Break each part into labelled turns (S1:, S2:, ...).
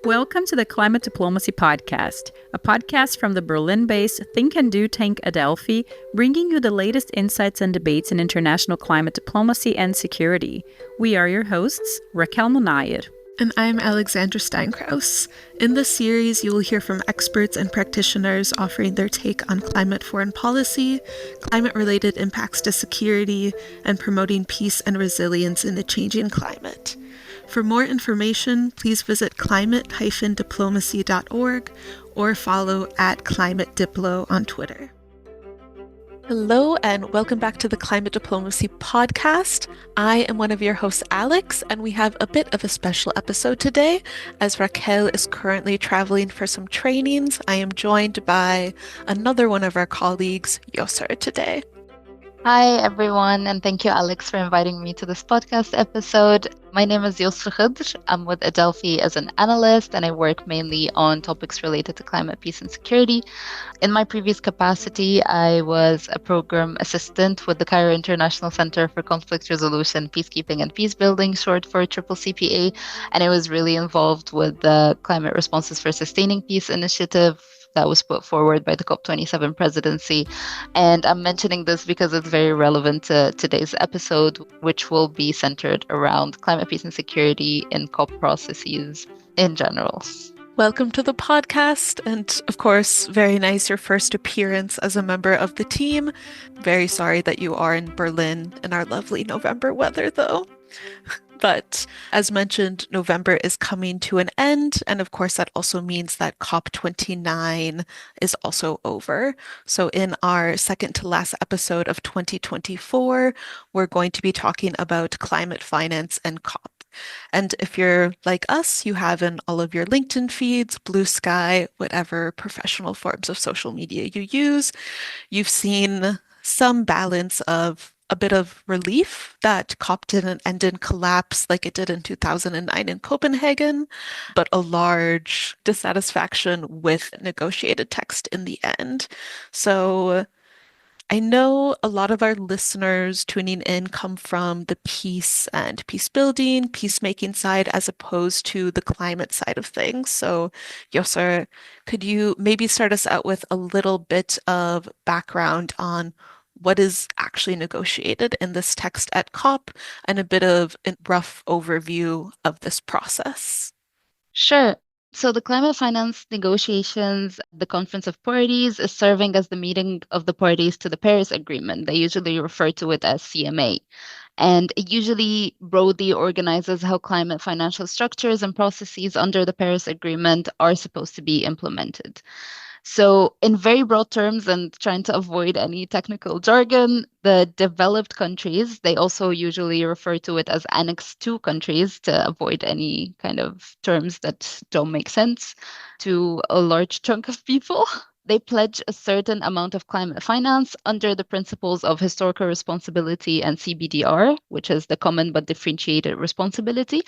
S1: Welcome to the Climate Diplomacy Podcast, a podcast from the Berlin-based Think and Do tank Adelphi, bringing you the latest insights and debates in international climate diplomacy and security. We are your hosts, Raquel Monayer.
S2: And I'm Alexandra Steinkraus. In this series, you will hear from experts and practitioners offering their take on climate foreign policy, climate-related impacts to security, and promoting peace and resilience in a changing climate. For more information, please visit climate-diplomacy.org or follow @ClimateDiplo on Twitter. Hello and welcome back to the Climate Diplomacy Podcast. I am one of your hosts, Alex, and we have a bit of a special episode today. As Raquel is currently traveling for some trainings, I am joined by another one of our colleagues, Yosr, today.
S3: Hi, everyone, and thank you, Alex, for inviting me to this podcast episode. My name is Yosr Khèdr. I'm with Adelphi as an analyst, and I work mainly on topics related to climate, peace, and security. In my previous capacity, I was a program assistant with the Cairo International Center for Conflict Resolution, Peacekeeping, and Peace Building, short for CCCPA, and I was really involved with the Climate Responses for Sustaining Peace initiative that was put forward by the COP29 presidency. And I'm mentioning this because it's very relevant to today's episode, which will be centered around climate, peace, and security in COP processes in general.
S2: Welcome to the podcast, and of course, very nice your first appearance as a member of the team. Very sorry that you are in Berlin in our lovely November weather, though. But as mentioned, November is coming to an end, and of course that also means that COP29 is also over. So in our second to last episode of 2024, we're going to be talking about climate finance and COP. And if you're like us, you have in all of your LinkedIn feeds, Blue Sky, whatever professional forms of social media you use, you've seen some balance of a bit of relief that COP didn't end in collapse like it did in 2009 in Copenhagen, but a large dissatisfaction with negotiated text in the end. So I know a lot of our listeners tuning in come from the peace and peace building, peacemaking side, as opposed to the climate side of things. So, Yosr, could you maybe start us out with a little bit of background on what is actually negotiated in this text at COP and a bit of a rough overview of this process?
S3: Sure. So the climate finance negotiations, the Conference of Parties, is serving as the meeting of the parties to the Paris Agreement. They usually refer to it as CMA. And it usually broadly organizes how climate financial structures and processes under the Paris Agreement are supposed to be implemented. So in very broad terms, and trying to avoid any technical jargon, the developed countries, they also usually refer to it as Annex 2 countries to avoid any kind of terms that don't make sense to a large chunk of people. They pledge a certain amount of climate finance under the principles of historical responsibility and CBDR, which is the common but differentiated responsibility,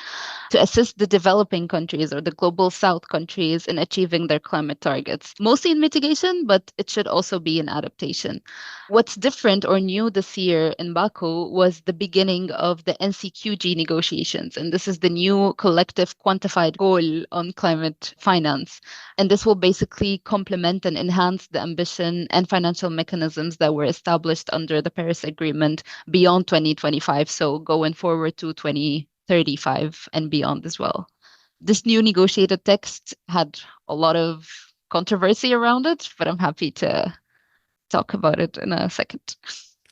S3: to assist the developing countries or the global south countries in achieving their climate targets, mostly in mitigation, but it should also be in adaptation. What's different or new this year in Baku was the beginning of the NCQG negotiations, and this is the new Collective Quantified Goal on climate finance. And this will basically complement and enhance the ambition and financial mechanisms that were established under the Paris Agreement beyond 2025, so going forward to 2035 and beyond as well. This new negotiated text had a lot of controversy around it, but I'm happy to talk about it in a second.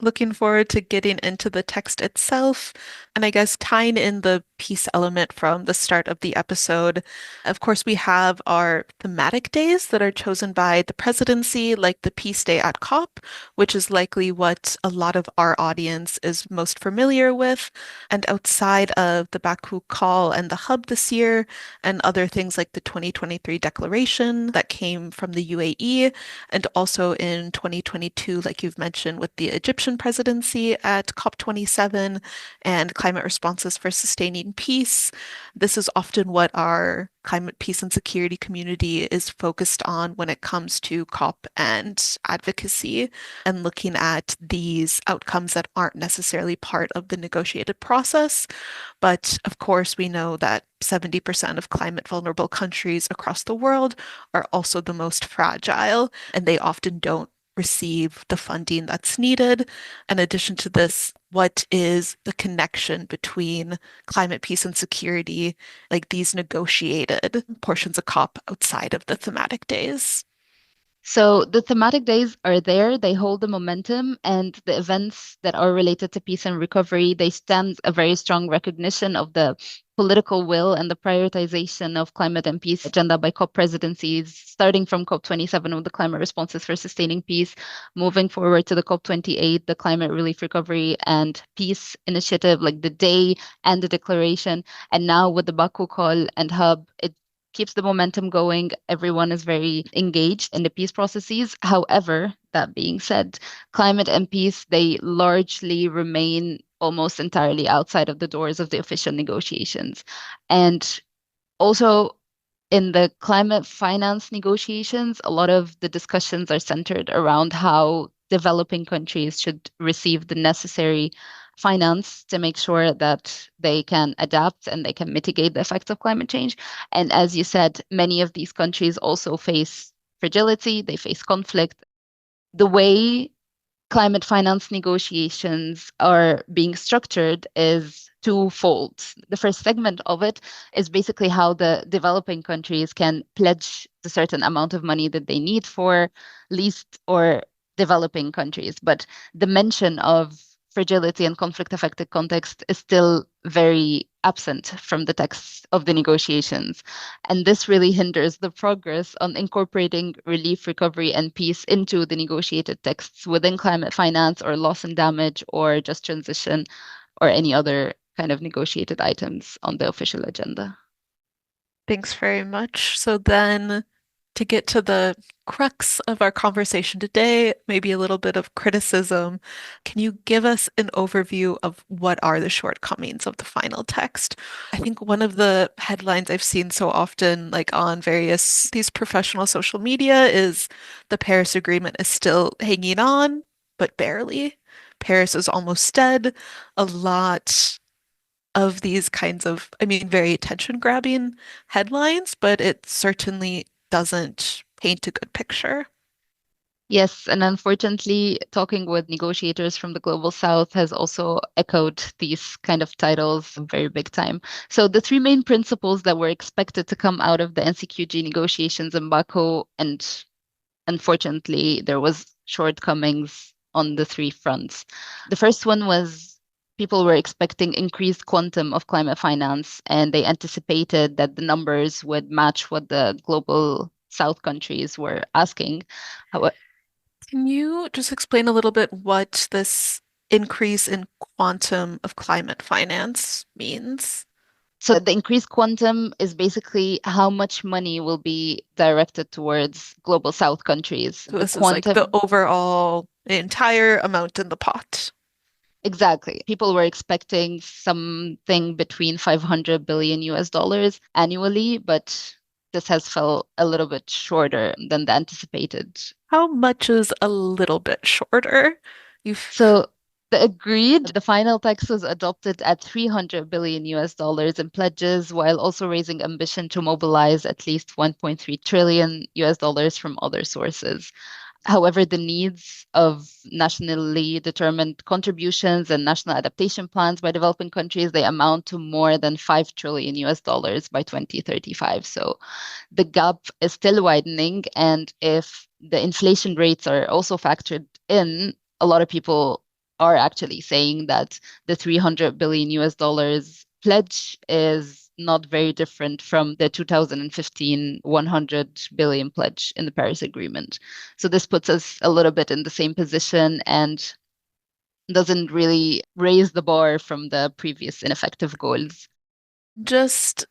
S2: Looking forward to getting into the text itself, and I guess tying in the peace element from the start of the episode. Of course, we have our thematic days that are chosen by the presidency, like the Peace Day at COP, which is likely what a lot of our audience is most familiar with. And outside of the Baku call and the hub this year, and other things like the 2023 declaration that came from the UAE, and also in 2022, like you've mentioned, with the Egyptian presidency at COP27 and climate responses for sustaining sustaining peace. This is often what our climate peace and security community is focused on when it comes to COP and advocacy and looking at these outcomes that aren't necessarily part of the negotiated process. But of course, we know that 70% of climate vulnerable countries across the world are also the most fragile, and they often don't receive the funding that's needed. In addition to this, what is the connection between climate peace and security, like these negotiated portions of COP outside of the thematic days?
S3: So the thematic days are there, they hold the momentum, and the events that are related to peace and recovery, they stand a very strong recognition of the political will and the prioritization of climate and peace agenda by COP presidencies, starting from COP27 with the climate responses for sustaining peace, moving forward to the COP28, the climate relief recovery and peace initiative, like the day and the declaration, and now with the Baku call and hub, it keeps the momentum going. Everyone is very engaged in the peace processes. However, that being said, climate and peace, they largely remain almost entirely outside of the doors of the official negotiations. And also, in the climate finance negotiations, a lot of the discussions are centered around how developing countries should receive the necessary finance to make sure that they can adapt and they can mitigate the effects of climate change. And as you said, many of these countries also face fragility, they face conflict. The way climate finance negotiations are being structured is twofold. The first segment of it is basically how the developing countries can pledge the certain amount of money that they need for least or developing countries. But the mention of fragility and conflict affected context is still very absent from the text of the negotiations. And this really hinders the progress on incorporating relief, recovery, and peace into the negotiated texts within climate finance or loss and damage or just transition or any other kind of negotiated items on the official agenda.
S2: Thanks very much. So then, to get to the crux of our conversation today, maybe a little bit of criticism, can you give us an overview of what are the shortcomings of the final text? I think one of the headlines I've seen so often, like on various these professional social media, is the Paris Agreement is still hanging on, but barely. Paris is almost dead. A lot of these kinds of, I mean, very attention-grabbing headlines, but it certainly doesn't paint a good picture.
S3: Yes, and unfortunately, talking with negotiators from the Global South has also echoed these kind of titles very big time. So the three main principles that were expected to come out of the NCQG negotiations in Baku, and unfortunately, there was shortcomings on the three fronts. The first one was people were expecting increased quantum of climate finance, and they anticipated that the numbers would match what the Global South countries were asking. However,
S2: Can you just explain a little bit what this increase in quantum of climate finance means?
S3: so the increased quantum is basically how much money will be directed towards Global South countries.
S2: So
S3: The
S2: this is like the
S3: quantum,
S2: overall entire amount in the pot.
S3: exactly. People were expecting something between 500 billion US dollars annually, but this has fell a little bit shorter than the anticipated.
S2: How much is a little bit shorter? You've
S3: So the final text was adopted at 300 billion US dollars in pledges, while also raising ambition to mobilize at least 1.3 trillion US dollars from other sources. However, the needs of nationally determined contributions and national adaptation plans by developing countries, they amount to more than 5 trillion US dollars by 2035. So the gap is still widening. And if the inflation rates are also factored in, a lot of people are actually saying that the 300 billion US dollars pledge is not very different from the 2015 100 billion pledge in the Paris Agreement. So this puts us a little bit in the same position and doesn't really raise the bar from the previous ineffective goals.
S2: just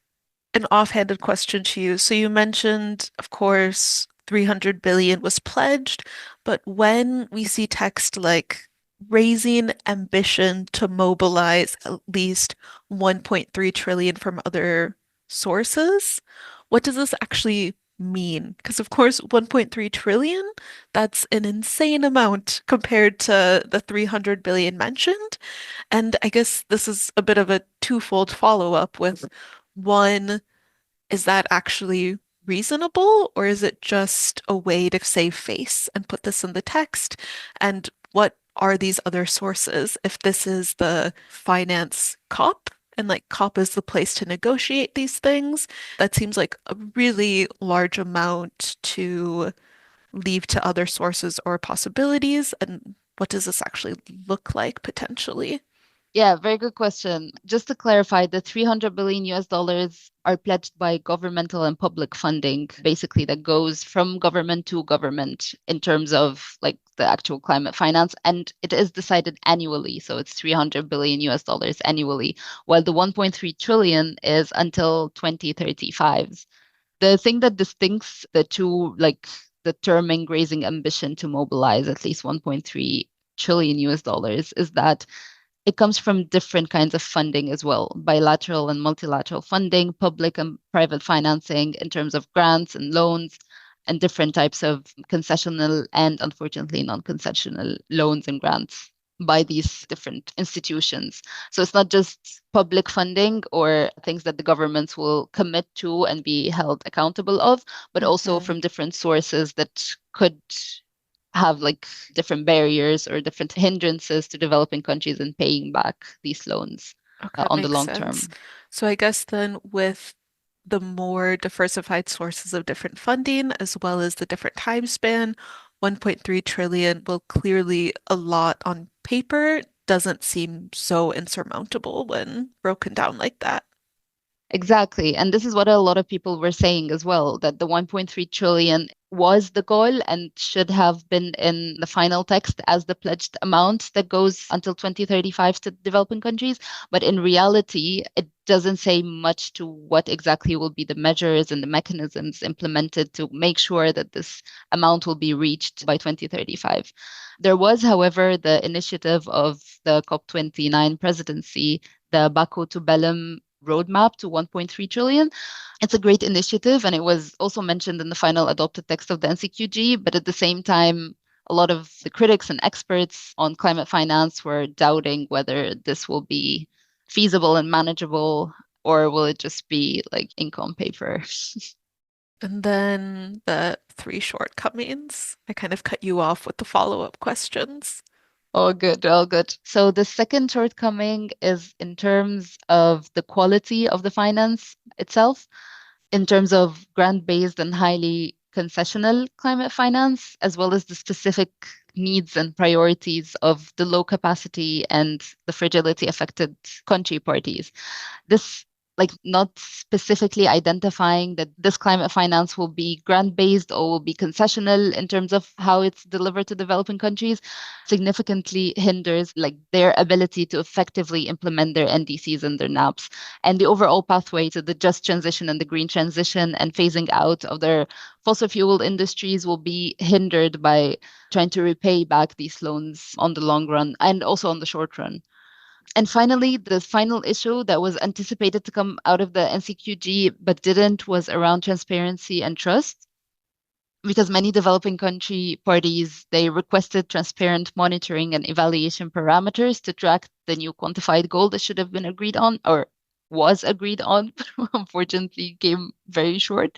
S2: an offhanded question to you. So you mentioned, of course, 300 billion was pledged, but when we see text like raising ambition to mobilize at least 1.3 trillion from other sources. What does this actually mean? Because of course, 1.3 trillion, that's an insane amount compared to the 300 billion mentioned. And I guess this is a bit of a twofold follow-up with one, is that actually reasonable, or is it just a way to save face and put this in the text? And what are these other sources if this is the finance COP? And like COP is the place to negotiate these things. That seems like a really large amount to leave to other sources or possibilities. And what does this actually look like potentially?
S3: Yeah, very good question. Just to clarify, the 300 billion US dollars are pledged by governmental and public funding, basically that goes from government to government in terms of like the actual climate finance. And it is decided annually. So it's 300 billion US dollars annually, while the 1.3 trillion is until 2035. The thing that distincts the two, like the terming raising ambition to mobilize at least 1.3 trillion US dollars, is that it comes from different kinds of funding as well, bilateral and multilateral funding, public and private financing in terms of grants and loans, and different types of concessional and unfortunately non-concessional loans and grants by these different institutions. So it's not just public funding or things that the governments will commit to and be held accountable of, but also
S2: Mhm.
S3: from different sources that could have like different barriers or different hindrances to developing countries and paying back these loans
S2: Okay,
S3: on the
S2: makes
S3: long
S2: sense.
S3: term.
S2: So I guess then with the more diversified sources of different funding, as well as the different time span, 1.3 trillion will clearly a lot on paper doesn't seem so insurmountable when broken down like that.
S3: Exactly. And this is what a lot of people were saying as well, that the 1.3 trillion was the goal and should have been in the final text as the pledged amount that goes until 2035 to developing countries. But in reality, it doesn't say much to what exactly will be the measures and the mechanisms implemented to make sure that this amount will be reached by 2035. There was, however, the initiative of the COP29 presidency, the Baku to Belém roadmap to 1.3 trillion. It's a great initiative, and it was also mentioned in the final adopted text of the NCQG. But at the same time, a lot of the critics and experts on climate finance were doubting whether this will be feasible and manageable, or will it just be like ink on paper?
S2: And then the three shortcomings. I kind of cut you off with the follow-up questions.
S3: All good, all good. So the second shortcoming is in terms of the quality of the finance itself, in terms of grant-based and highly concessional climate finance, as well as the specific needs and priorities of the low capacity and the fragility affected country parties. This, like, not specifically identifying that this climate finance will be grant-based or will be concessional in terms of how it's delivered to developing countries, significantly hinders like their ability to effectively implement their NDCs and their NAPs, and the overall pathway to the just transition and the green transition and phasing out of their fossil fuel industries will be hindered by trying to repay back these loans on the long run and also on the short run. And finally, the final issue that was anticipated to come out of the NCQG but didn't was around transparency and trust. Because many developing country parties, they requested transparent monitoring and evaluation parameters to track the new quantified goal that should have been agreed on or was agreed on, but unfortunately came very short.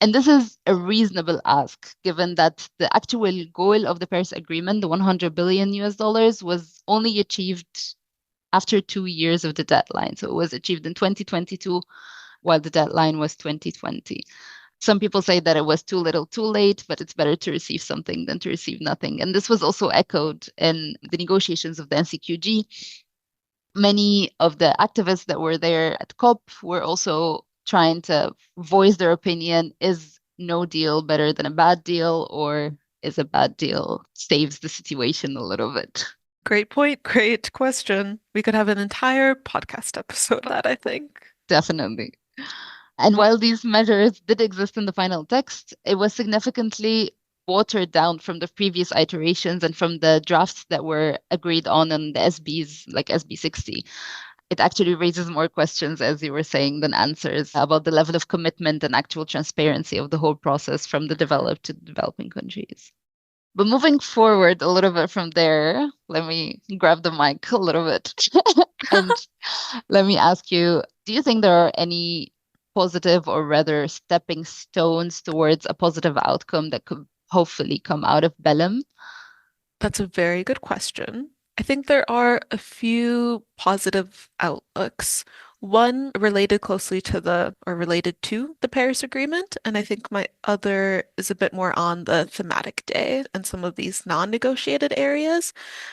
S3: And this is a reasonable ask, given that the actual goal of the Paris Agreement, the 100 billion US dollars, was only achieved after 2 years of the deadline. So it was achieved in 2022, while the deadline was 2020. Some people say that it was too little, too late, but it's better to receive something than to receive nothing. And this was also echoed in the negotiations of the NCQG. Many of the activists that were there at COP were also trying to voice their opinion. Is no deal better than a bad deal, or is a bad deal saves the situation a little bit?
S2: Great point, great question. We could have an entire podcast episode on that, I think.
S3: Definitely. And while these measures did exist in the final text, it was significantly watered down from the previous iterations and from the drafts that were agreed on in the SBs, like SB 60. It actually raises more questions, as you were saying, than answers about the level of commitment and actual transparency of the whole process from the developed to the developing countries. But moving forward a little bit from there, let me grab the mic a little bit and let me ask you, do you think there are any positive or rather stepping stones towards a positive outcome that could hopefully come out of Belém?
S2: That's a very good question. I think there are a few positive outlooks. One related closely to related to the Paris Agreement, and I think my other is a bit more on the thematic day and some of these non-negotiated areas.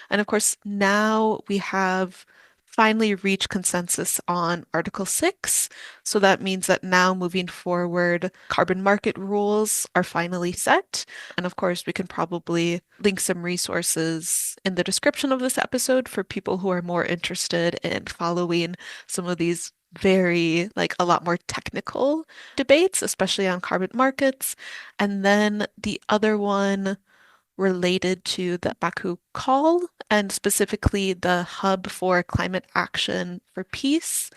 S2: And of course, now we have finally reached consensus on Article 6. So that means that now moving forward, carbon market rules are finally set. And of course, we can probably link some resources in the description of this episode for people who are more interested in following some of these very, like, a lot more technical debates, especially on carbon markets. And then the other one related to the Baku call and specifically the hub for climate action for peace.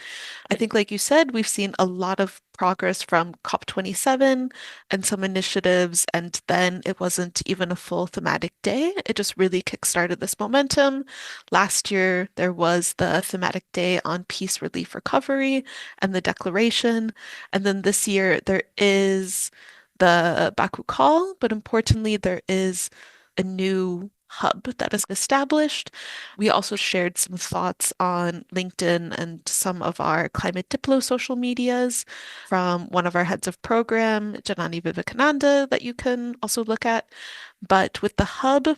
S2: I think, like you said, we've seen a lot of progress from COP27 and some initiatives, and then it wasn't even a full thematic day. It just really kickstarted this momentum. Last year, there was the thematic day on peace, relief, recovery, and the declaration. And then this year, there is the Baku call, but importantly, there is a new hub that is established. We also shared some thoughts on LinkedIn and some of our climate diplo social medias from one of our heads of program, Janani Vivekananda, that you can also look at. But with the hub,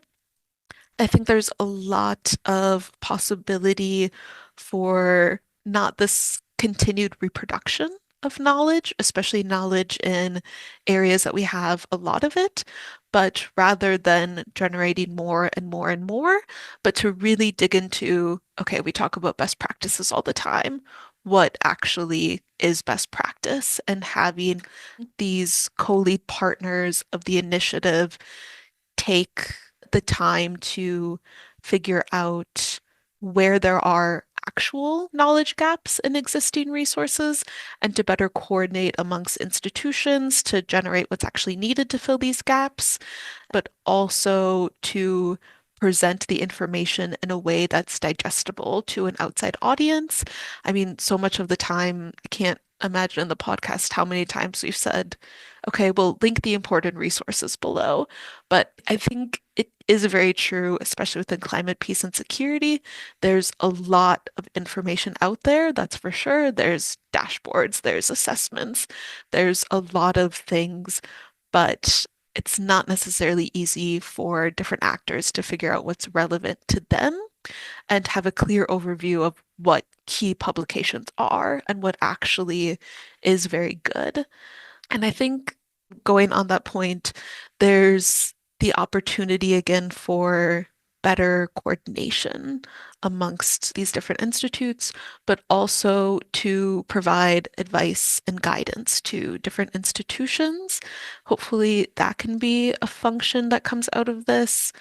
S2: I think there's a lot of possibility for not this continued reproduction of knowledge, especially knowledge in areas that we have a lot of it, but rather than generating more and more and more, but to really dig into, okay, we talk about best practices all the time. What actually is best practice, and having these co-lead partners of the initiative take the time to figure out where there are actual knowledge gaps in existing resources and to better coordinate amongst institutions to generate what's actually needed to fill these gaps, but also to present the information in a way that's digestible to an outside audience. I mean, so much of the time, I can't imagine in the podcast how many times we've said, okay, we'll link the important resources below. But I think it is very true, especially within climate, peace, and security. There's a lot of information out there, that's for sure. There's dashboards, there's assessments, there's a lot of things, but it's not necessarily easy for different actors to figure out what's relevant to them and have a clear overview of what key publications are and what actually is very good. And I think going on that point, there's the opportunity again for better coordination amongst these different institutes, but also to provide advice and guidance to different institutions. Hopefully, that can be a function that comes out of this,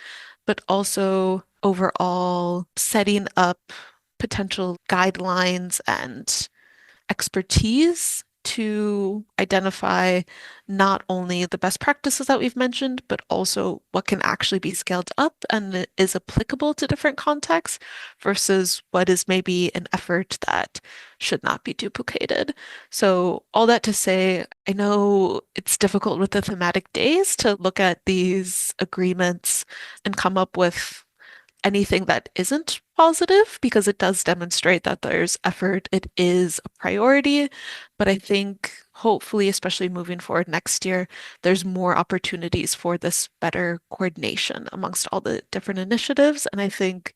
S2: but also overall setting up potential guidelines and expertise to identify not only the best practices that we've mentioned, but also what can actually be scaled up and is applicable to different contexts versus what is maybe an effort that should not be duplicated. So all that to say, I know it's difficult with the thematic days to look at these agreements and come up with anything that isn't positive because it does demonstrate that there's effort, it is a priority. But I think hopefully, especially moving forward next year, there's more opportunities for this better coordination amongst all the different initiatives. And I think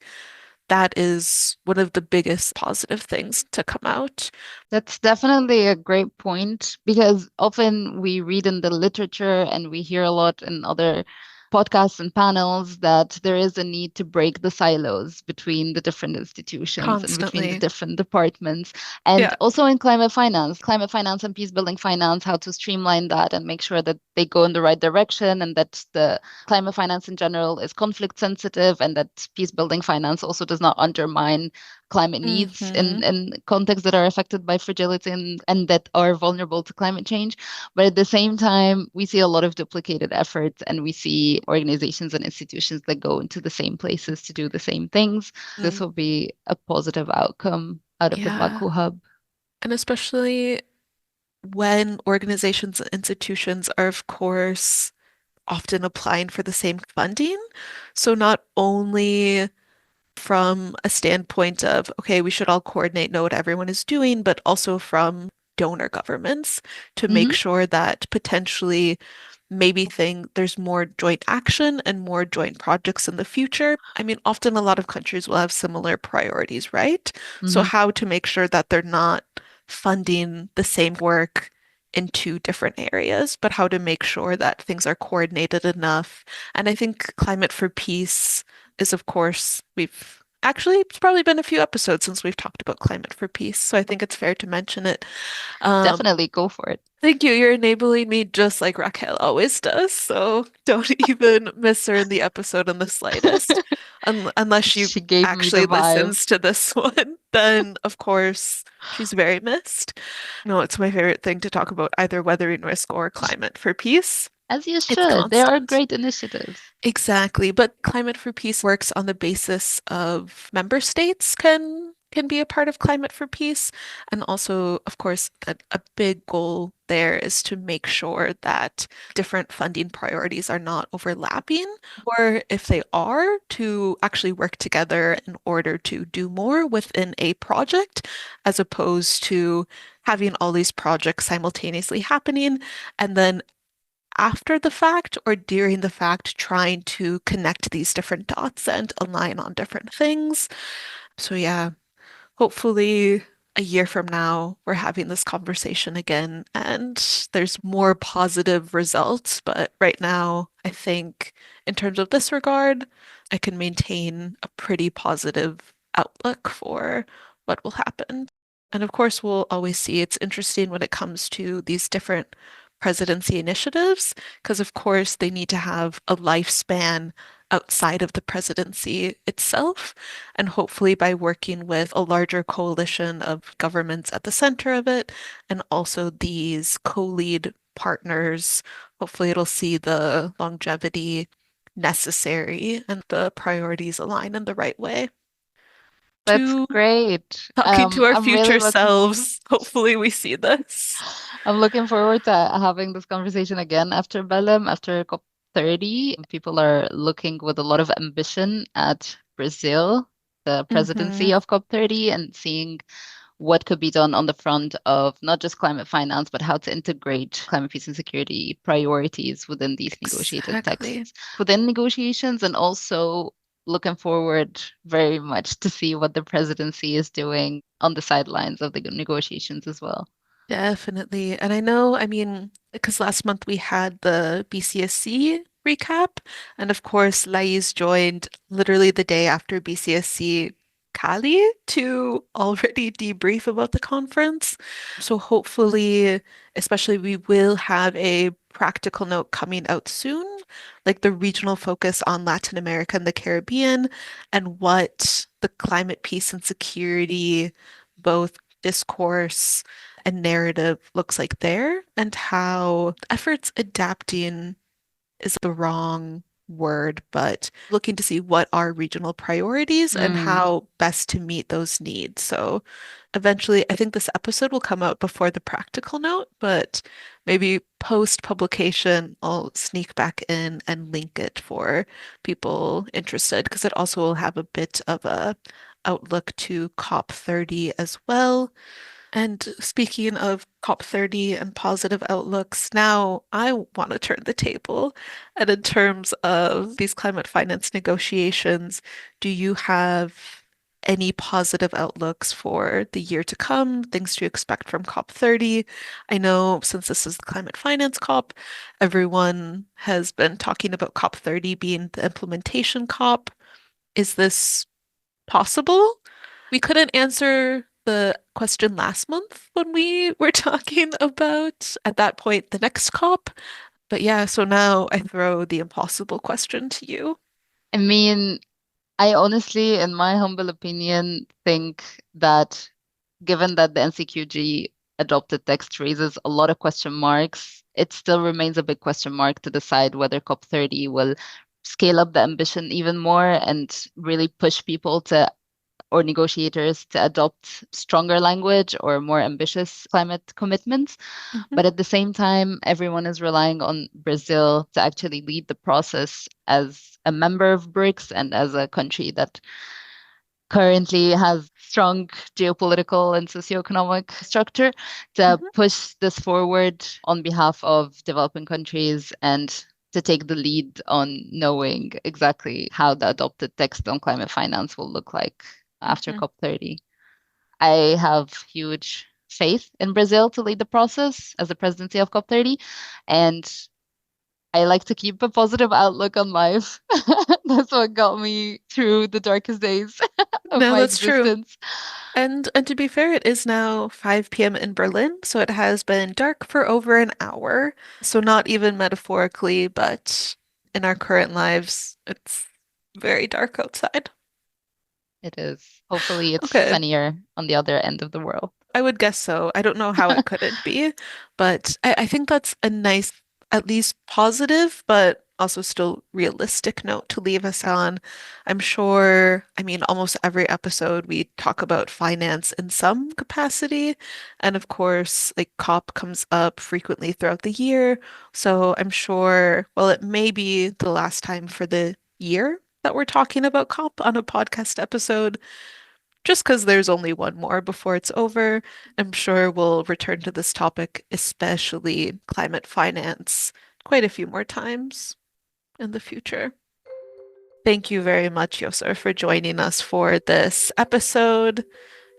S2: that is one of the biggest positive things to come out.
S3: That's definitely a great point because often we read in the literature and we hear a lot in other podcasts and panels that there is a need to break the silos between the different institutions and between the
S2: Constantly.
S3: different departments. And
S2: Yeah.
S3: also in climate finance and peace building finance, how to streamline that and make sure that they go in the right direction and that the climate finance in general is conflict sensitive and that peace building finance also does not undermine climate needs
S2: Hmm.
S3: in contexts that are affected by fragility and that are vulnerable to climate change. But at the same time, we see a lot of duplicated efforts and we see organizations and institutions that go into the same places to do the same things. This will be a positive outcome out of the
S2: Yeah.
S3: Baku Hub.
S2: And especially when organizations and institutions are, of course, often applying for the same funding. So not only from a standpoint of, okay, we should all coordinate, know what everyone is doing, but also from donor governments to make
S3: Hmm.
S2: sure that potentially maybe there's more joint action and more joint projects in the future. I mean, often a lot of countries will have similar priorities, right? So
S3: Hmm.
S2: how to make sure that they're not funding the same work in two different areas, but how to make sure that things are coordinated enough. And I think Climate for Peace is, of course, we've actually, it's probably been a few episodes since we've talked about Climate for Peace, so I think it's fair to mention it. Um,
S3: Definitely go for it.
S2: Thank you. You're enabling me just like Raquel always does. So don't even miss her in the episode in the slightest. Unless she
S3: She gave me the
S2: actually
S3: vibe,
S2: listens to this one, then of course she's very missed. No, it's my favorite thing to talk about, either weathering risk or climate for peace.
S3: as you
S2: It's
S3: should. They are
S2: constant.
S3: great initiatives.
S2: Exactly, but Climate for Peace works on the basis of member states can be a part of Climate for Peace, and also, of course, a big goal there is to make sure that different funding priorities are not overlapping, or if they are, to actually work together in order to do more within a project, as opposed to having all these projects simultaneously happening and then after the fact or during the fact trying to connect these different dots and align on different things. So yeah, hopefully a year from now we're having this conversation again and there's more positive results. But right now, I think in terms of this regard, I can maintain a pretty positive outlook for what will happen. And of course, we'll always see it's interesting when it comes to these different presidency initiatives, because of course they need to have a lifespan outside of the presidency itself. And hopefully, by working with a larger coalition of governments at the center of it, and also these co-lead partners, hopefully it'll see the longevity necessary and the priorities align in the right way.
S3: That's
S2: To
S3: great.
S2: talking to our
S3: I'm really
S2: future
S3: looking
S2: selves, hopefully we see this.
S3: I'm looking forward to having this conversation again after Belém, after COP30. People are looking with a lot of ambition at Brazil, the
S2: Hmm.
S3: presidency of COP30, and seeing what could be done on the front of not just climate finance, but how to integrate climate peace and security priorities within these negotiated
S2: Exactly.
S3: texts, within negotiations, and also looking forward very much to see what the presidency is doing on the sidelines of the negotiations as well.
S2: Definitely. And I know, I mean, because last month we had the BCSC recap, and of course, Lais joined literally the day after BCSC Cali to already debrief about the conference. So hopefully, especially we will have a practical note coming out soon, like the regional focus on Latin America and the Caribbean, and what the climate peace and security, both discourse and narrative looks like there, and how efforts adapting is the wrong word, but looking to see what are regional priorities and
S3: Mm.
S2: how best to meet those needs. So eventually, I think this episode will come out before the practical note, but maybe post publication, I'll sneak back in and link it for people interested because it also will have a bit of a outlook to COP30 as well. And speaking of COP30 and positive outlooks, now I want to turn the table. And in terms of these climate finance negotiations, do you have any positive outlooks for the year to come, things to expect from COP30. I know since this is the climate finance COP, everyone has been talking about COP30 being the implementation COP. Is this possible? We couldn't answer the question last month when we were talking about, at that point, the next COP. But yeah, so now I throw the impossible question to you.
S3: I mean, I honestly, in my humble opinion, think that given that the NCQG adopted text raises a lot of question marks, it still remains a big question mark to decide whether COP30 will scale up the ambition even more and really push people to, or negotiators to adopt stronger language or more ambitious climate commitments.
S2: Mhm.
S3: But at the same time, everyone is relying on Brazil to actually lead the process as a member of BRICS and as a country that currently has strong geopolitical and socioeconomic structure to
S2: Mhm.
S3: push this forward on behalf of developing countries and to take the lead on knowing exactly how the adopted text on climate finance will look like after
S2: Mhm.
S3: COP30. I have huge faith in Brazil to lead the process as the presidency of COP30, and I like to keep a positive outlook on life. That's what got me through the darkest days of
S2: No,
S3: my
S2: that's true.
S3: existence.
S2: And to be fair, it is now 5 p.m. in Berlin, so it has been dark for over an hour. So not even metaphorically, but in our current lives, it's very dark outside.
S3: It is. Hopefully, it's
S2: Okay,
S3: sunnier on the other end of the world.
S2: I would guess so. I don't know how it couldn't be, but I think that's a nice, at least positive, but also still realistic note to leave us on. I'm sure, I mean, almost every episode we talk about finance in some capacity. And of course, like COP comes up frequently throughout the year. So I'm sure, well, it may be the last time for the year that we're talking about COP on a podcast episode. Just because there's only one more before it's over, I'm sure we'll return to this topic, especially climate finance, quite a few more times in the future. Thank you very much, Yosr, for joining us for this episode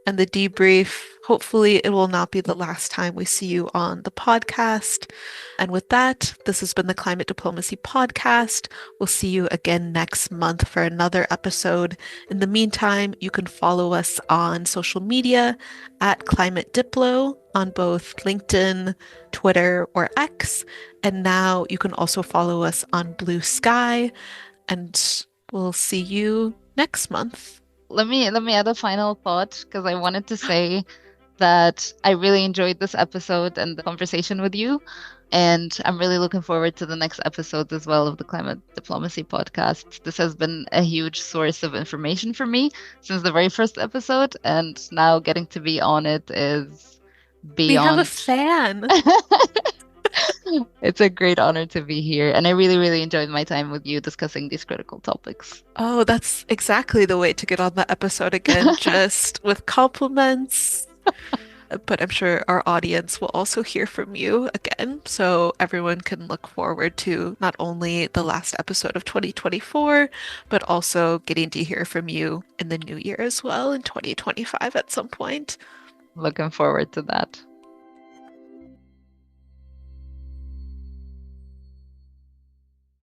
S2: and the debrief. Hopefully, it will not be the last time we see you on the podcast. And with that, this has been the Climate Diplomacy Podcast. We'll see you again next month for another episode. In the meantime, you can follow us on social media at Climate Diplo on both LinkedIn, Twitter, or X. And now you can also follow us on Blue Sky. And we'll see you next month.
S3: Let me add a final thought because I wanted to say that I really enjoyed this episode and the conversation with you. And I'm really looking forward to the next episode as well of the Climate Diplomacy podcast. This has been a huge source of information for me since the very first episode, and now getting to be on it is
S2: We have a
S3: beyond.
S2: fan.
S3: It's a great honor to be here, and I really, really enjoyed my time with you discussing these critical topics.
S2: Oh, that's exactly the way to get on the episode again, just with compliments. But I'm sure our audience will also hear from you again, so everyone can look forward to not only the last episode of 2024, but also getting to hear from you in the new year as well in 2025 at some point.
S3: Looking forward to that.